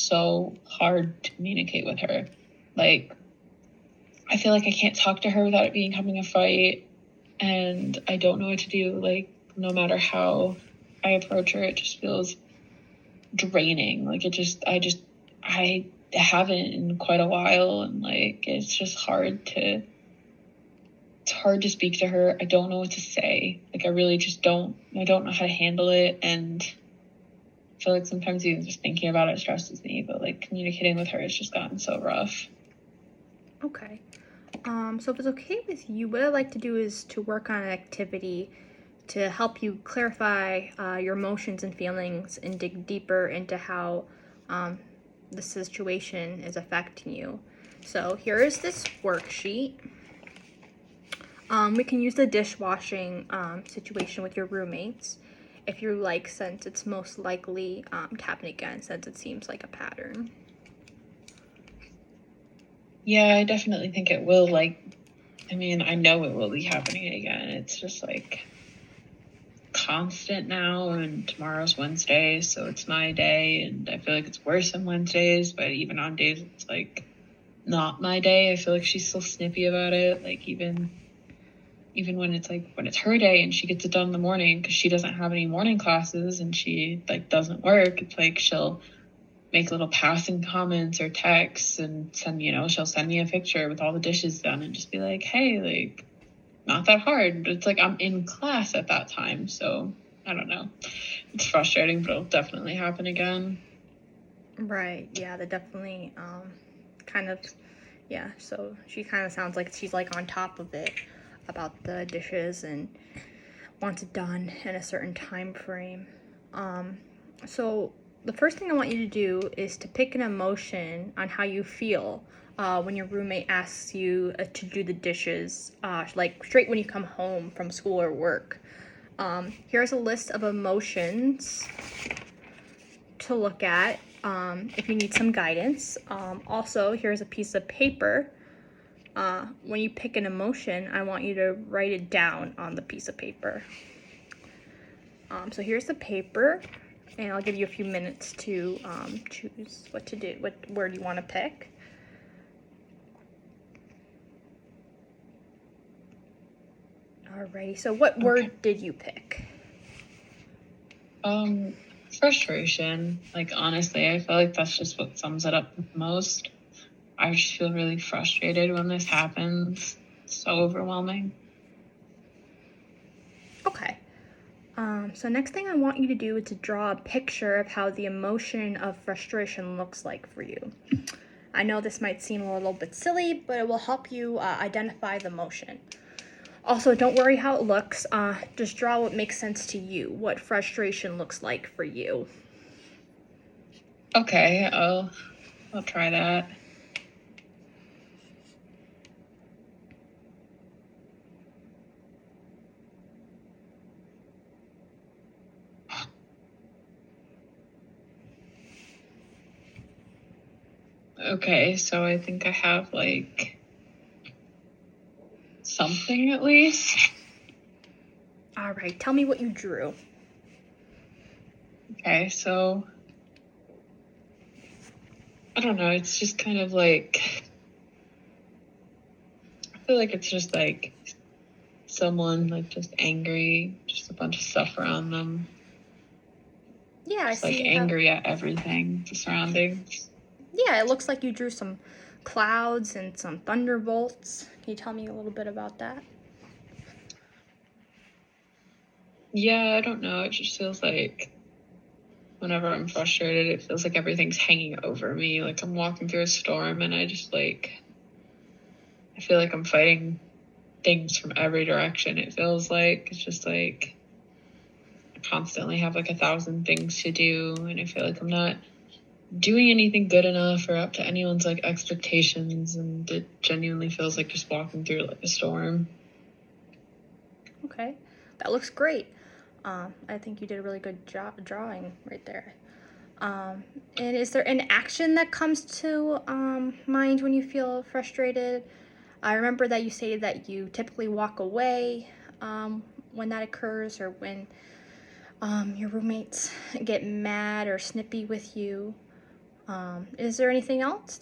so hard to communicate with her. Like, I feel like I can't talk to her without it becoming a fight, and I don't know what to do. Like, no matter how I approach her, it just feels draining. Like, I haven't in quite a while, and like, it's just hard to speak to her. I don't know what to say. Like, I really just don't know how to handle it, and I feel like sometimes even just thinking about it stresses me, but like communicating with her has just gotten so rough. Okay. So if it's okay with you, what I'd like to do is to work on an activity to help you clarify your emotions and feelings and dig deeper into how the situation is affecting you. So here is this worksheet. We can use the dishwashing situation with your roommates if you like, since it's most likely to happen again, since it seems like a pattern. Yeah, I definitely think it will. Like, I mean, I know it will be happening again. It's just like constant now, and tomorrow's Wednesday, so it's my day, and I feel like it's worse on Wednesdays, but even on days it's like not my day, I feel like she's still snippy about it. Like, even when it's her day and she gets it done in the morning because she doesn't have any morning classes and she like doesn't work, it's like she'll make little passing comments or texts and she'll send me a picture with all the dishes done and just be like, hey, like, not that hard. But it's like I'm in class at that time, so I don't know. It's frustrating, but it'll definitely happen again. Right. Yeah, that definitely so she kind of sounds like she's like on top of it about the dishes and wants it done in a certain time frame. So the first thing I want you to do is to pick an emotion on how you feel when your roommate asks you to do the dishes, like straight when you come home from school or work. Here's a list of emotions to look at if you need some guidance. Also, here's a piece of paper. When you pick an emotion, I want you to write it down on the piece of paper. So here's the paper, and I'll give you a few minutes to choose what to do, what word you want to pick. Alrighty, so what word did you pick? Frustration. Like, honestly, I feel like that's just what sums it up most. I just feel really frustrated when this happens. It's so overwhelming. Okay. So next thing I want you to do is to draw a picture of how the emotion of frustration looks like for you. I know this might seem a little bit silly, but it will help you identify the emotion. Also, don't worry how it looks. Just draw what makes sense to you, what frustration looks like for you. Okay, I'll try that. Okay, so I think I have like something at least. All right, tell me what you drew. Okay, so I don't know, it's just kind of like, I feel like it's just like someone like just angry, just a bunch of stuff around them. Yeah, Just like angry at everything, the surroundings. Yeah, it looks like you drew some clouds and some thunderbolts. Can you tell me a little bit about that? Yeah, I don't know. It just feels like whenever I'm frustrated, it feels like everything's hanging over me. Like I'm walking through a storm and I feel like I'm fighting things from every direction. It feels like it's just like I constantly have like 1,000 things to do, and I feel like I'm not doing anything good enough or up to anyone's like expectations, and it genuinely feels like just walking through like a storm. Okay, that looks great. I think you did a really good job drawing right there. And is there an action that comes to mind when you feel frustrated? I remember that you stated that you typically walk away when that occurs, or when your roommates get mad or snippy with you. Is there anything else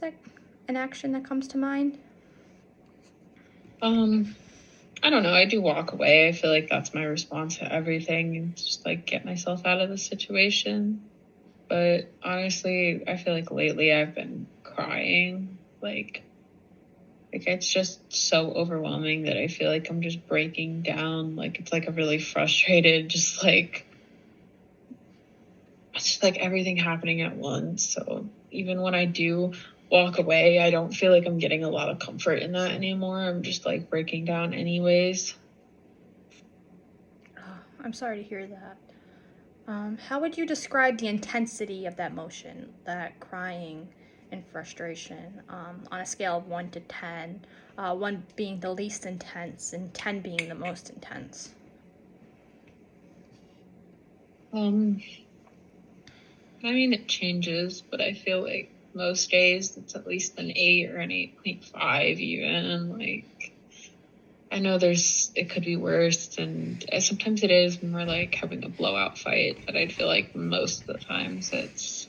an action that comes to mind? I don't know. I do walk away. I feel like that's my response to everything, and just like get myself out of the situation. But honestly, I feel like lately I've been crying. Like it's just so overwhelming that I feel like I'm just breaking down. Like it's like a really frustrated, just like it's just like everything happening at once. So even when I do walk away, I don't feel like I'm getting a lot of comfort in that anymore. I'm just like breaking down anyways. Oh, I'm sorry to hear that. How would you describe the intensity of that motion, that crying and frustration, on a scale of 1 to 10? 1 being the least intense and 10 being the most intense. I mean, it changes, but I feel like most days it's at least an 8 or an 8.5 even. Like, I know it could be worse, and sometimes it is when we're like having a blowout fight, but I feel like most of the times it's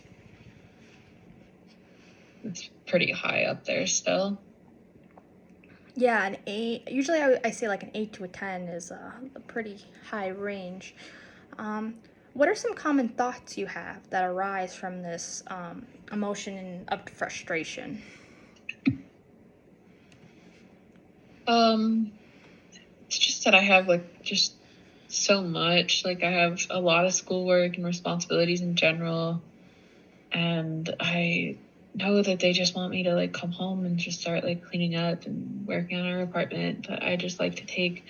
pretty high up there still. Yeah, an 8. Usually I say like an 8 to a 10 is a pretty high range. What are some common thoughts you have that arise from this emotion of frustration? Um, it's just that I have like just so much. Like I have a lot of schoolwork and responsibilities in general, and I know that they just want me to like come home and just start like cleaning up and working on our apartment, but I just like to take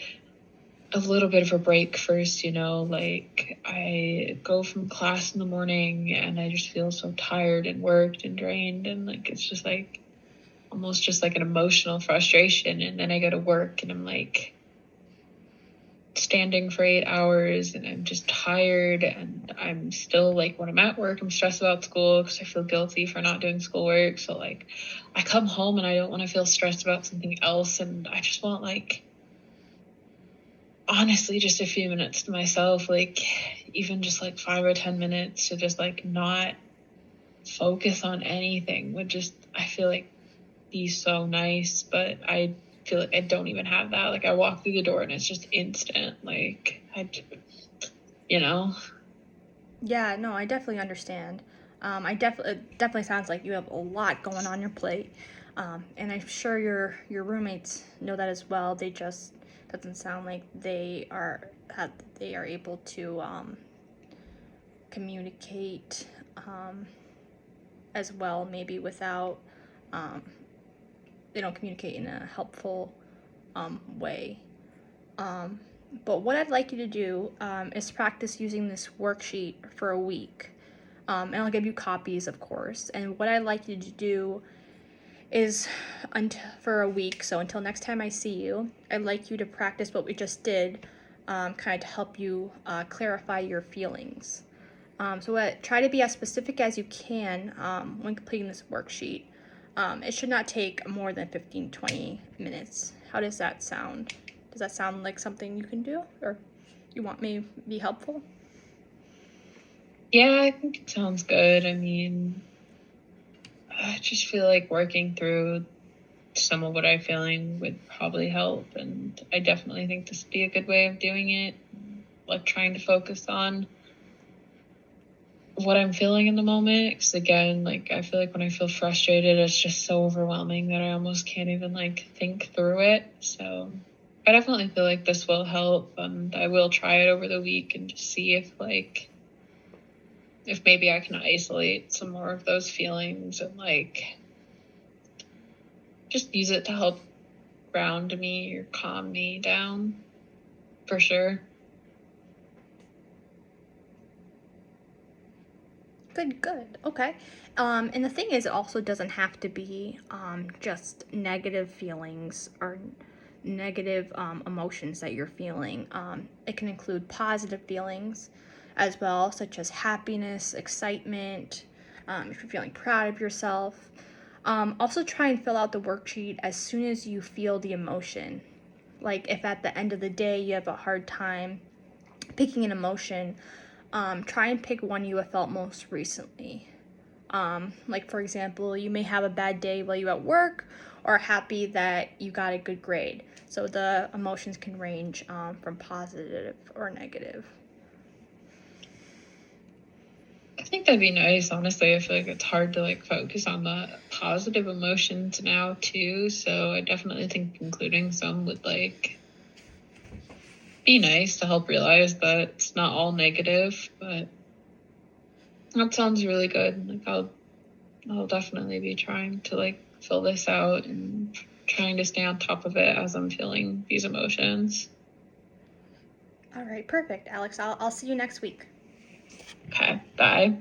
a little bit of a break first, like I go from class in the morning and I just feel so tired and worked and drained, and like it's just like almost just like an emotional frustration, and then I go to work and I'm like standing for 8 hours and I'm just tired, and I'm still like when I'm at work I'm stressed about school because I feel guilty for not doing schoolwork. So like I come home and I don't want to feel stressed about something else, and I just want like honestly just a few minutes to myself, like even just like 5 or 10 minutes to just like not focus on anything would just, I feel like, be so nice. But I feel like I don't even have that. Like I walk through the door and it's just instant. Like you know Yeah, no, I definitely understand. It definitely sounds like you have a lot going on your plate, and I'm sure your roommates know that as well. They just doesn't sound like they are able to communicate as well. Maybe without um, they don't communicate in a helpful way. Um, but what I'd like you to do is practice using this worksheet for a week. And I'll give you copies, of course. And what I'd like you to do is for a week, so until next time I see you, I'd like you to practice what we just did, kind of to help you clarify your feelings. Try to be as specific as you can when completing this worksheet. It should not take more than 15-20 minutes. How does that sound? Does that sound like something you can do, or you want me to be helpful? Yeah, I think it sounds good. I mean, I just feel like working through some of what I'm feeling would probably help, and I definitely think this would be a good way of doing it, like trying to focus on what I'm feeling in the moment. Because again, like I feel like when I feel frustrated, it's just so overwhelming that I almost can't even like think through it. So I definitely feel like this will help, and I will try it over the week and just see if maybe I can isolate some more of those feelings and like just use it to help ground me or calm me down, for sure. Good, good. Okay. And the thing is, it also doesn't have to be just negative feelings or negative emotions that you're feeling. It can include positive feelings as well, such as happiness, excitement, if you're feeling proud of yourself. Also, try and fill out the worksheet as soon as you feel the emotion. Like, if at the end of the day you have a hard time picking an emotion, try and pick one you have felt most recently. Like, for example, you may have a bad day while you're at work or happy that you got a good grade. So the emotions can range from positive or negative. I think that'd be nice. Honestly, I feel like it's hard to like focus on the positive emotions now too. So I definitely think including some would like be nice to help realize that it's not all negative. But that sounds really good. Like I'll definitely be trying to like fill this out and trying to stay on top of it as I'm feeling these emotions. All right, perfect, Alex. I'll see you next week. Okay, bye.